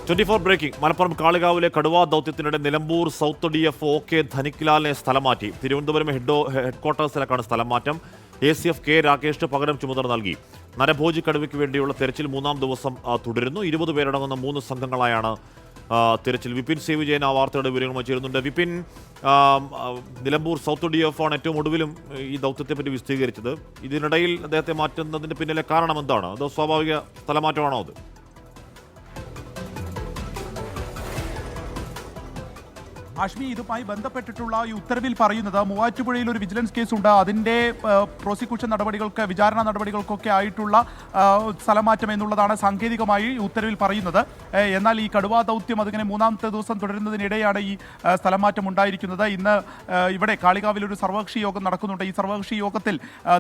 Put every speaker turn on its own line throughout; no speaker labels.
24 breaking. Malappuram കാളികാവിലെ കടുവാ ദൗത്യത്തിനിടെ Nilambur south DF OK ധനിക്ലാലിനെ സ്ഥലം മാറ്റി. തിരുവനന്തപുരം ഹെഡ്ക്വാർട്ടേഴ്സിലേക്കാണ് സ്ഥലം മാറ്റം. ACF K രാകേഷ് പകരം ചുമതല നൽകി. നരഭോജി കടുവയ്ക്ക് വേണ്ടിയുള്ള തെരച്ചിൽ 3-ാം ദിവസം തുടരുന്നു. 20 പേരടങ്ങുന്ന 3 സംഘങ്ങളായാണ് തിരച്ചിൽ. വിപിൻ സി വിജയൻ ആ വാർത്തയുടെ വിവരങ്ങൾ ചേരുന്നുണ്ട്. വിപിൻ, നിലമ്പൂർ സൗത്ത് DF ആണ് ഏറ്റവും ഒടുവിലും ഈ ദൗത്യത്തെപ്പറ്റി വിശദീകരിച്ചത്. ഇതിനിടയിൽ അദ്ദേഹത്തെ മാറ്റുന്നതിന് പിന്നിലെ കാരണം എന്താണ്? അതോ സ്വാഭാവിക സ്ഥലമാറ്റമാണോ അത്?
ആഷ്മി, ഇതുമായി ബന്ധപ്പെട്ടിട്ടുള്ള ഈ ഉത്തരവിൽ പറയുന്നത് മൂവാറ്റുപുഴയിൽ ഒരു വിജിലൻസ് കേസുണ്ട്. അതിൻ്റെ പ്രോസിക്യൂഷൻ നടപടികൾക്ക്, വിചാരണ നടപടികൾക്കൊക്കെ ആയിട്ടുള്ള സ്ഥലമാറ്റം എന്നുള്ളതാണ് സാങ്കേതികമായി ഉത്തരവിൽ പറയുന്നത്. എന്നാൽ ഈ കടുവാ ദൗത്യം അതിങ്ങനെ 3-ാമത്തെ ദിവസം തുടരുന്നതിനിടെയാണ് ഈ സ്ഥലമാറ്റം ഉണ്ടായിരിക്കുന്നത്. ഇന്ന് ഇവിടെ കാളികാവിൽ ഒരു സർവകക്ഷി യോഗം നടക്കുന്നുണ്ട്. ഈ സർവകക്ഷി യോഗത്തിൽ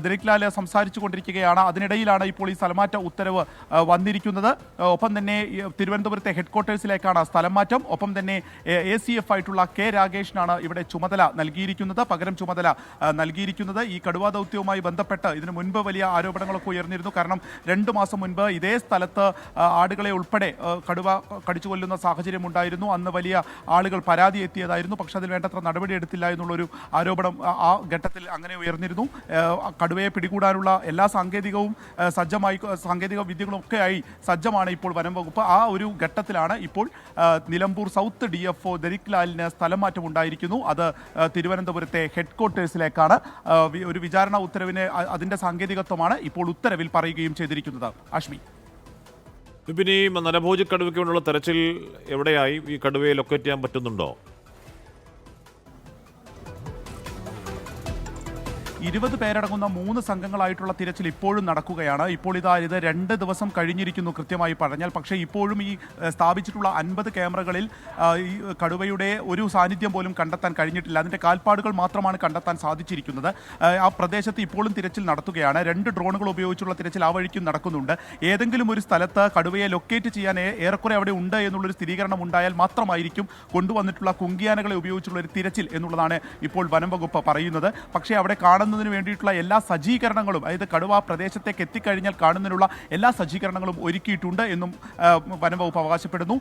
ധനിക്ലാൽ സംസാരിച്ചു കൊണ്ടിരിക്കുകയാണ്. അതിനിടയിലാണ് ഇപ്പോൾ ഈ സ്ഥലമാറ്റ ഉത്തരവ് വന്നിരിക്കുന്നത്. ഒപ്പം തന്നെ തിരുവനന്തപുരത്തെ ഹെഡ്ക്വാർട്ടേഴ്സിലേക്കാണ് സ്ഥലം മാറ്റം. ഒപ്പം തന്നെ ACF ആയിട്ടുള്ള K രാകേഷിനാണ് ഇവിടെ ചുമതല നൽകിയിരിക്കുന്നത്, പകരം ചുമതല നൽകിയിരിക്കുന്നത്. ഈ കടുവാ ദൗത്യവുമായി ബന്ധപ്പെട്ട് ഇതിനു മുൻപ് വലിയ ആരോപണങ്ങളൊക്കെ ഉയർന്നിരുന്നു. കാരണം 2 മാസം മുൻപ് ഇതേ സ്ഥലത്ത് ആടുകളെ ഉൾപ്പെടെ കടുവ കടിച്ചു കൊല്ലുന്ന സാഹചര്യം ഉണ്ടായിരുന്നു. അന്ന് വലിയ ആളുകൾ പരാതി എത്തിയതായിരുന്നു. പക്ഷെ അതിൽ വേണ്ടത്ര നടപടിയെടുത്തില്ല എന്നുള്ളൊരു ആരോപണം ആ ഘട്ടത്തിൽ അങ്ങനെ ഉയർന്നിരുന്നു. കടുവയെ പിടികൂടാനുള്ള എല്ലാ സാങ്കേതിക വിദ്യകളും ഒക്കെയായി സജ്ജമാണ് ഇപ്പോൾ വനം വകുപ്പ്. ആ ഒരു ഘട്ടത്തിലാണ് ഇപ്പോൾ നിലമ്പൂർ സൗത്ത് DFO ധനിക്ലാലിന് സ്ഥലം മാറ്റം ഉണ്ടായിരിക്കുന്നു. അത് തിരുവനന്തപുരത്തെ ഹെഡ്ക്വാർട്ടേഴ്സിലേക്കാണ്. ഒരു വിചാരണ ഉത്തരവിന് അതിൻ്റെ സാങ്കേതികത്വമാണ് ഇപ്പോൾ ഉത്തരവിൽ പറയുകയും ചെയ്തിരിക്കുന്നത്. ആഷ്മി,
വിപിൻ, നരഭോജി കടുവയ്ക്ക് വേണ്ടിയുള്ള തെരച്ചിൽ എവിടെയായി? ഈ കടുവയെ ലൊക്കേറ്റ് ചെയ്യാൻ പറ്റുന്നുണ്ടോ?
20 പേരടങ്ങുന്ന 3 സംഘങ്ങളായിട്ടുള്ള തിരച്ചിൽ ഇപ്പോഴും നടക്കുകയാണ്. ഇപ്പോൾ ഇത് 2 ദിവസം കഴിഞ്ഞിരിക്കുന്നു കൃത്യമായി പറഞ്ഞാൽ. പക്ഷേ ഇപ്പോഴും ഈ സ്ഥാപിച്ചിട്ടുള്ള 50 ക്യാമറകളിൽ ഈ കടുവയുടെ ഒരു സാന്നിധ്യം പോലും കണ്ടെത്താൻ കഴിഞ്ഞിട്ടില്ല. അതിൻ്റെ കാൽപ്പാടുകൾ മാത്രമാണ് കണ്ടെത്താൻ സാധിച്ചിരിക്കുന്നത്. ആ പ്രദേശത്ത് ഇപ്പോഴും തിരച്ചിൽ നടത്തുകയാണ്. 2 ഡ്രോണുകൾ ഉപയോഗിച്ചുള്ള തിരച്ചിൽ ആ വഴിക്കും നടക്കുന്നുണ്ട്. ഏതെങ്കിലും ഒരു സ്ഥലത്ത് കടുവയെ ലൊക്കേറ്റ് ചെയ്യാൻ ഏറെക്കുറെ അവിടെ ഉണ്ട് എന്നുള്ളൊരു സ്ഥിരീകരണം ഉണ്ടായാൽ മാത്രമായിരിക്കും കൊണ്ടുവന്നിട്ടുള്ള കുങ്കിയാനകളെ ഉപയോഗിച്ചുള്ള ഒരു തിരച്ചിൽ എന്നുള്ളതാണ് ഇപ്പോൾ വനം വകുപ്പ് പറയുന്നത്. പക്ഷേ അവിടെ കാണുന്നതിന് വേണ്ടിയിട്ടുള്ള എല്ലാ സജ്ജീകരണങ്ങളും, അതായത് കടുവ പ്രദേശത്തേക്ക് എത്തിക്കഴിഞ്ഞാൽ കാണുന്നതിനുള്ള എല്ലാ സജ്ജീകരണങ്ങളും ഒരുക്കിയിട്ടുണ്ട് എന്നും വനം വകുപ്പ് അവകാശപ്പെടുന്നു.